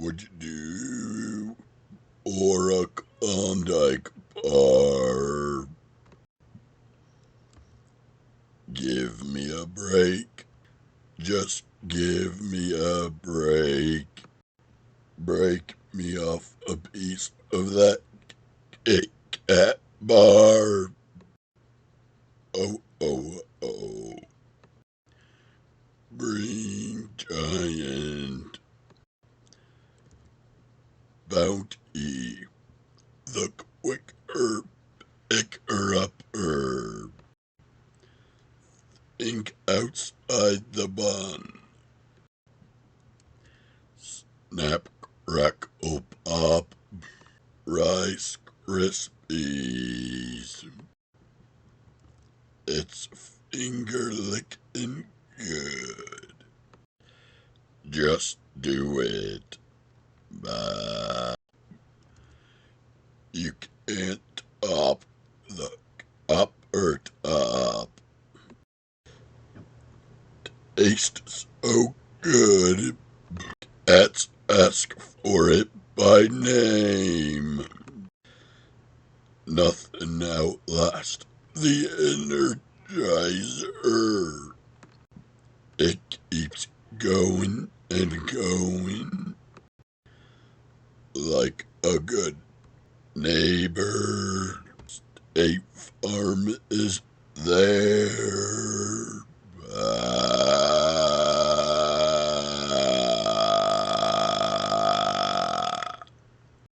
would you do? Or a Klondike bar? Give me a break. Just give me a break. Break me off a piece of that Kit Kat bar. Oh, oh, oh. Green Giant. Bounty. The quick herb picker up herb. Think outside the bun. Snap, crackle, pop. Rice Krispies. It's finger licking good. Just do it. Bye. You can't top the upper top. Tastes so good. Cats ask for it by name. Nothing outlasts the Energizer. It keeps going and going like a good neighbor. State Farm is there.